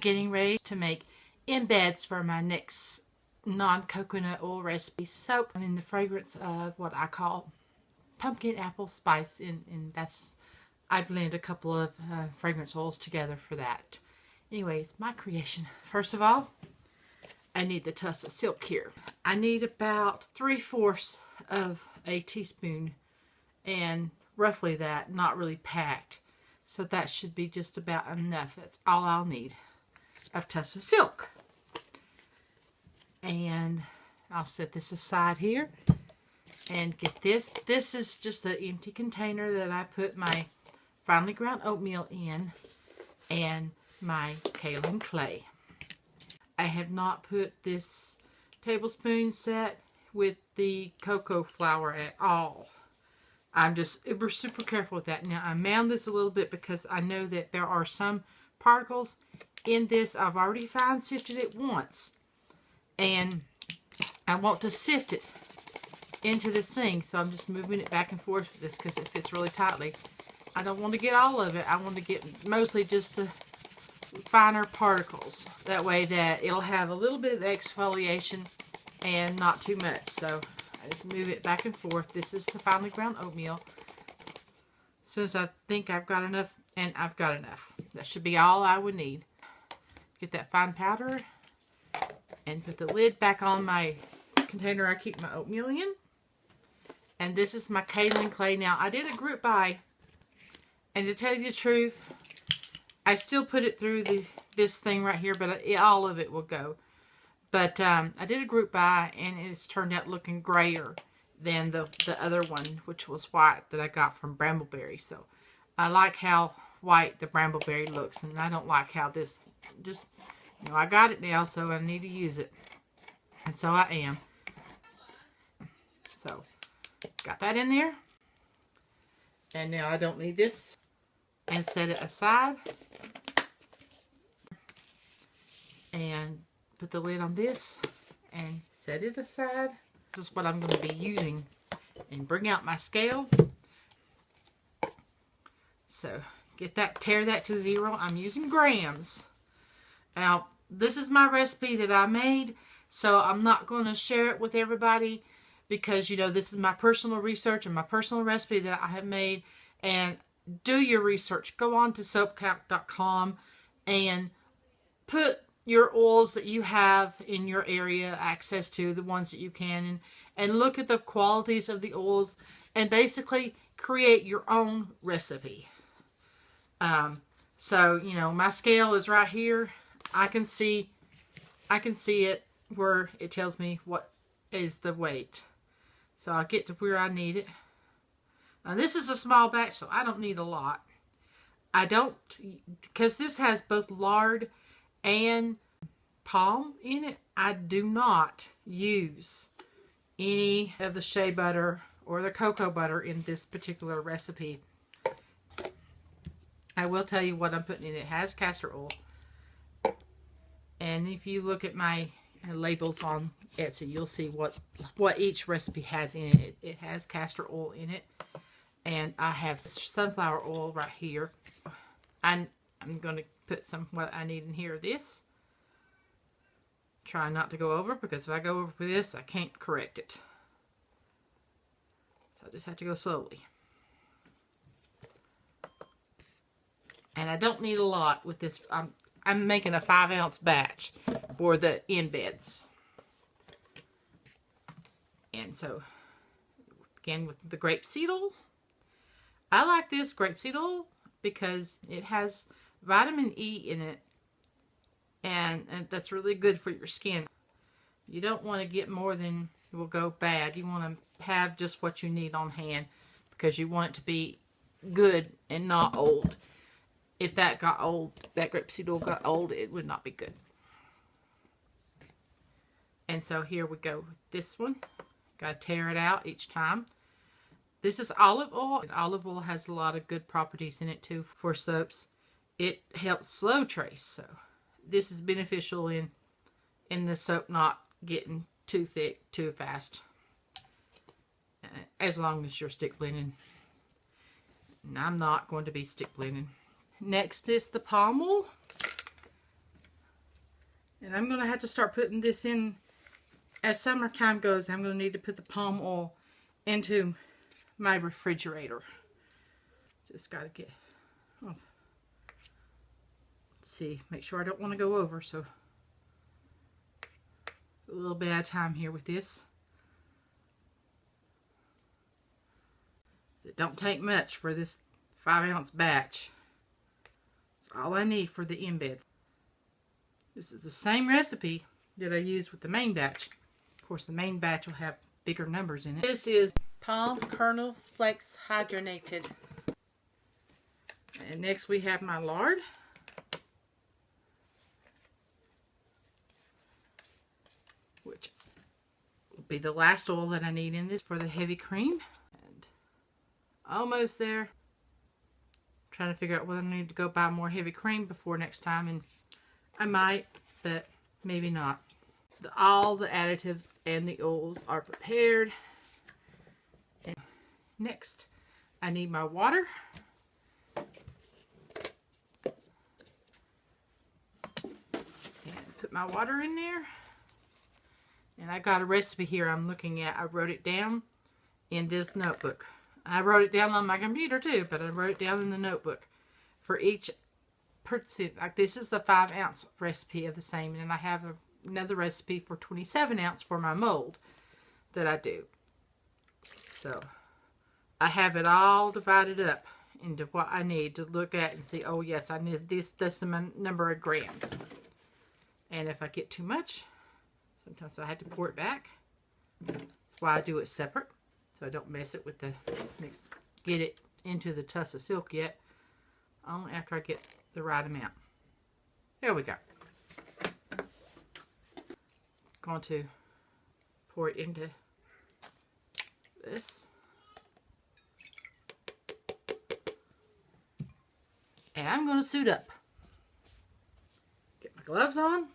getting ready to make embeds for my next non-coconut oil recipe soap. I'm in the fragrance of what I call pumpkin apple spice, and that's, I blend a couple of fragrance oils together for that. Anyway, it's my creation. First of all, I need the tuss of silk here. I need about 3/4 of a teaspoon, and roughly that, not really packed. So that should be just about enough. That's all I'll need of tuss of silk. And I'll set this aside here and get this. This is just an empty container that I put my finely ground oatmeal in and my kaolin clay. I have not put this tablespoon set with the cocoa flour at all. We're super careful with that. Now I mound this a little bit because I know that there are some particles in this. I've already fine sifted it once, and I want to sift it into this thing, so I'm just moving it back and forth with this because it fits really tightly. I don't want to get all of it. I want to get mostly just the finer particles. That way that it'll have a little bit of exfoliation and not too much. So I just move it back and forth. This is the finely ground oatmeal. As soon as I think I've got enough, and I've got enough. That should be all I would need. Get that fine powder and put the lid back on my container I keep my oatmeal in. And this is my kaolin clay. Now I did a group buy, and to tell you the truth, I still put it through this thing right here, but all of it will go. But I did a group buy, and it's turned out looking grayer than the other one, which was white, that I got from Brambleberry. So I like how white the Brambleberry looks, and I don't like how this just, I got it now, so I need to use it. And so I am. So got that in there. And now I don't need this. And set it aside. And put the lid on this and set it aside. This is what I'm going to be using. And bring out my scale. So tear that to 0. I'm using grams. Now this is my recipe that I made, so I'm not going to share it with everybody because this is my personal research and my personal recipe that I have made. And do your research. Go on to soapcalc.com and put your oils that you have in your area access to, the ones that you can, and look at the qualities of the oils and basically create your own recipe. So my scale is right here. I can see it where it tells me what is the weight. So I'll get to where I need it. Now this is a small batch, so I don't need a lot. I don't, because this has both lard and palm in it, I do not use any of the shea butter or the cocoa butter in this particular recipe. I will tell you what I'm putting in. It has castor oil. And if you look at my labels on Etsy, you'll see what each recipe has in it. It has castor oil in it. And I have sunflower oil right here. I'm going to put what I need in here. This. Try not to go over, because if I go over with this, I can't correct it. So I just have to go slowly. And I don't need a lot with this. I'm making a 5-ounce batch for the embeds. And so, again, with the grapeseed oil. I like this grapeseed oil because it has vitamin E in it. And that's really good for your skin. You don't want to get more than will go bad. You want to have just what you need on hand because you want it to be good and not old. If that got old, that grapeseed oil got old, it would not be good. And so here we go with this one. Got to tear it out each time. This is olive oil. And olive oil has a lot of good properties in it too for soaps. It helps slow trace, so this is beneficial in the soap not getting too thick too fast, as long as you're stick blending. And I'm not going to be stick blending. Next is the palm oil. And I'm going to have to start putting this in as summertime goes. I'm going to need to put the palm oil into my refrigerator. Just got to get, oh, let's see, make sure I don't want to go over, so a little bit at a time here with this. It don't take much for this 5-ounce batch. That's all I need for the embeds. This is the same recipe that I used with the main batch. Of course, the main batch will have bigger numbers in it. This is palm kernel flakes hydrogenated. And next we have my lard. Which will be the last oil that I need in this for the heavy cream. And almost there. Trying to figure out whether I need to go buy more heavy cream before next time, and I might, but maybe not. All the additives and the oils are prepared. And next, I need my water. And put my water in there. And I got a recipe here I'm looking at. I wrote it down in this notebook. I wrote it down on my computer too, but I wrote it down in the notebook. For each percent, like this is the 5-ounce recipe of the same, and I have another recipe for 27-ounce for my mold that I do. So I have it all divided up into what I need to look at and see, oh yes, I need this, that's the number of grams. And if I get too much, sometimes I have to pour it back. That's why I do it separate, so I don't mess it with the mix, get it into the tuss of silk yet. Only after I get the right amount. There we go. Going to pour it into this. And I'm going to suit up. Get my gloves on.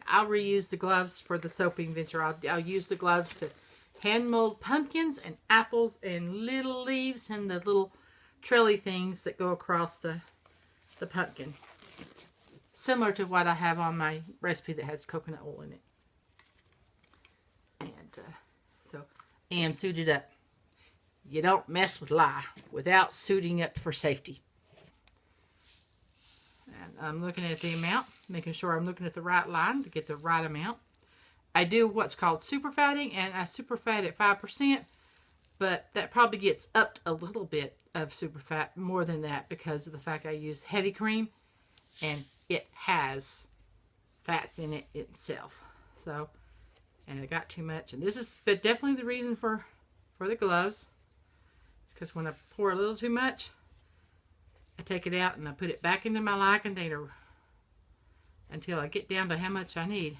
I'll reuse the gloves for the soaping venture. I'll use the gloves to hand mold pumpkins and apples and little leaves and the little trelly things that go across the pumpkin. Similar to what I have on my recipe that has coconut oil in it. And so I am suited up. You don't mess with lye without suiting up for safety. And I'm looking at the amount, making sure I'm looking at the right line to get the right amount. I do what's called super fatting, and I super fat at 5%, but that probably gets upped a little bit of super fat, more than that, because of the fact I use heavy cream and it has fats in it itself. So, and I got too much, and this is but definitely the reason for the gloves, because when I pour a little too much, I take it out and I put it back into my lye container until I get down to how much I need.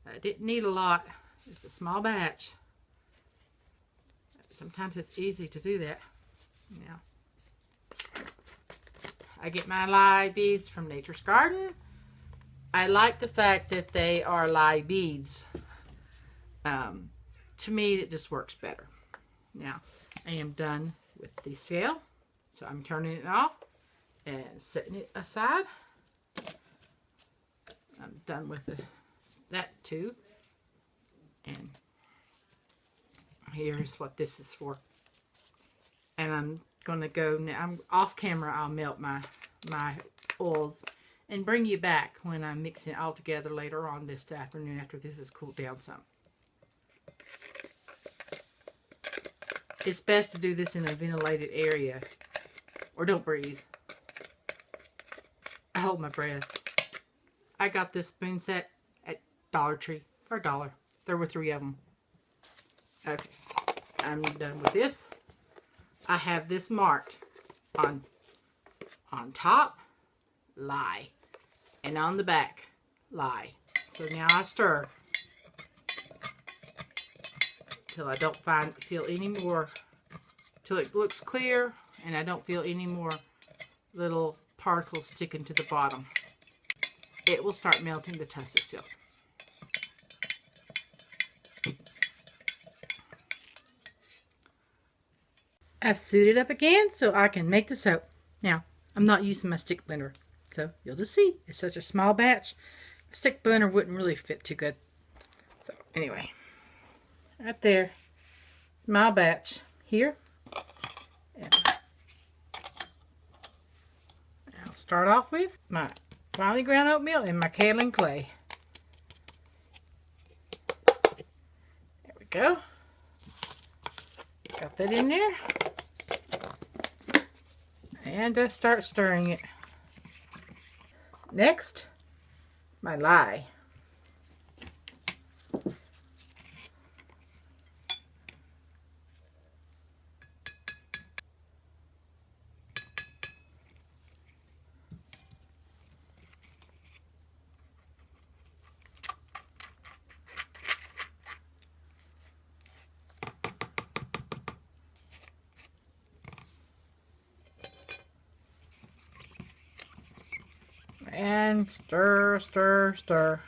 I didn't need a lot. It's a small batch. Sometimes it's easy to do that. Now, I get my lye beads from Nature's Garden. I like the fact that they are lye beads. To me, it just works better. Now, I am done with the scale. So I'm turning it off and setting it aside. I'm done with that too. And here's what this is for. And I'm going to go now. I'm off camera. I'll melt my oils and bring you back when I'm mixing it all together later on this afternoon after this has cooled down some. It's best to do this in a ventilated area, or don't breathe. I hold my breath. I got this spoon set at Dollar Tree for $1. There were 3 of them. Okay, I'm done with this. I have this marked on top, lye, and on the back, lye. So now I stir till I don't feel any more, till it looks clear and I don't feel any more little particles sticking to the bottom. It will start melting the tussle silk. I've suited up again so I can make the soap. Now, I'm not using my stick blender, so you'll just see. It's such a small batch. stick blender wouldn't really fit too good. So anyway, right there, my batch here. And I'll start off with my finely ground oatmeal and my kaolin clay. There we go. Got that in there. And just start stirring it. Next, my lye. And stir, stir, stir.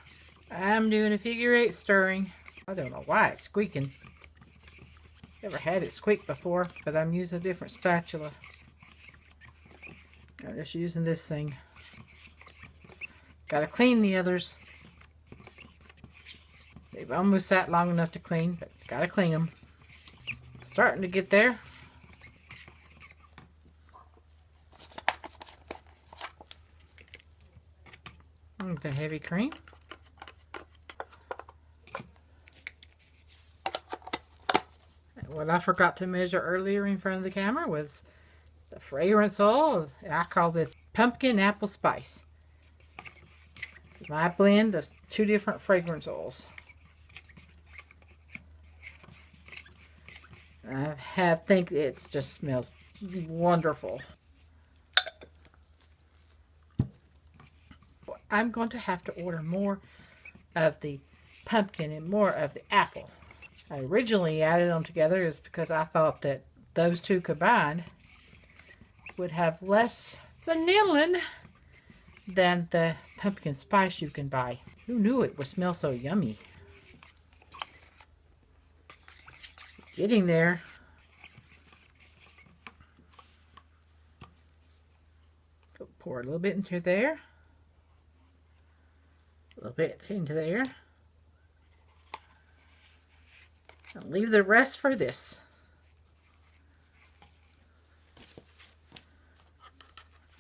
I'm doing a figure 8 stirring. I don't know why it's squeaking. Never had it squeak before, but I'm using a different spatula. I'm just using this thing. Gotta clean the others. They've almost sat long enough to clean, but gotta clean them. Starting to get there. The heavy cream. And what I forgot to measure earlier in front of the camera was the fragrance oil. I call this pumpkin apple spice. It's my blend of 2 different fragrance oils. I think it just smells wonderful. I'm going to have to order more of the pumpkin and more of the apple. I originally added them together is because I thought that those two combined would have less vanillin than the pumpkin spice you can buy. Who knew it would smell so yummy? Getting there. Pour a little bit into there. A little bit into there. And leave the rest for this.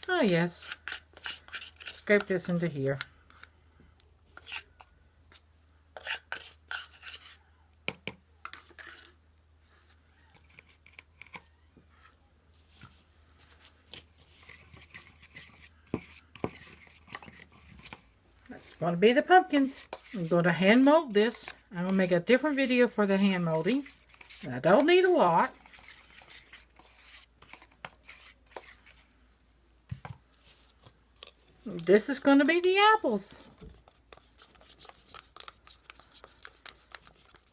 Oh yes. Scrape this into here. That's going to be the pumpkins. I'm going to hand mold this. I'm going to make a different video for the hand molding. And I don't need a lot. This is going to be the apples.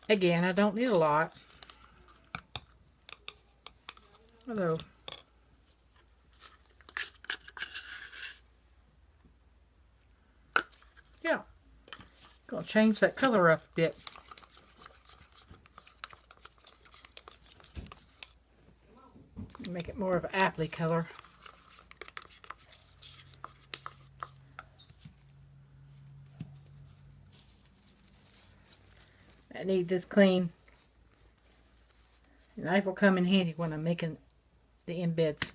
Again, I don't need a lot. Although, yeah, gonna change that color up a bit. Make it more of an apple color. I need this clean. The knife will come in handy when I'm making the embeds.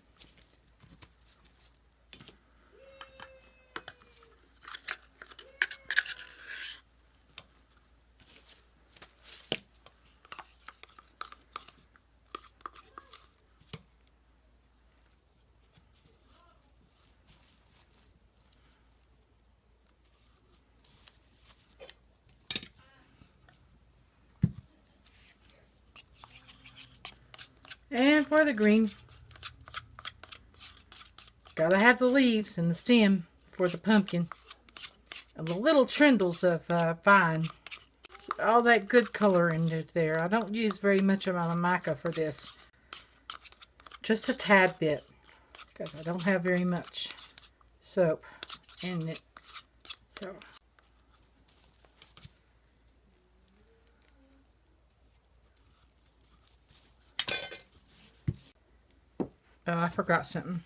And for the green, gotta have the leaves and the stem for the pumpkin. And the little trindles of vine. All that good color in there. I don't use very much amount of mica for this. Just a tad bit. Because I don't have very much soap in it. So. Oh, I forgot something.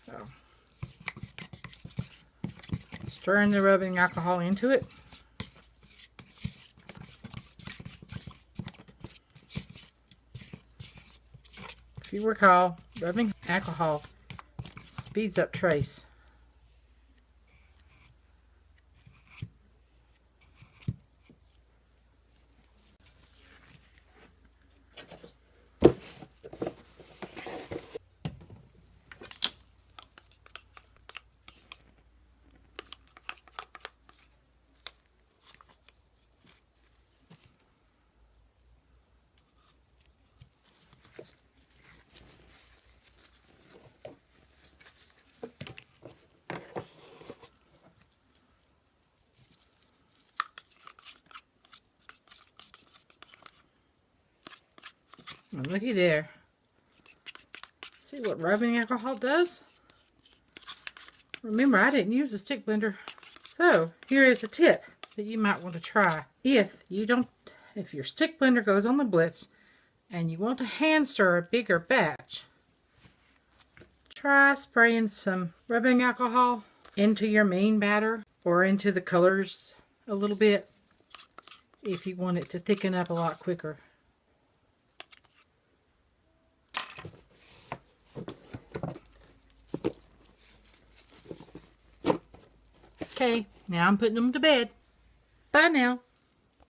So, stirring the rubbing alcohol into it. If you recall, rubbing alcohol speeds up trace. And looky there. See what rubbing alcohol does? Remember, I didn't use a stick blender. So, here is a tip that you might want to try. If your stick blender goes on the blitz and you want to hand stir a bigger batch, try spraying some rubbing alcohol into your main batter or into the colors a little bit if you want it to thicken up a lot quicker. Okay, now I'm putting them to bed. Bye now.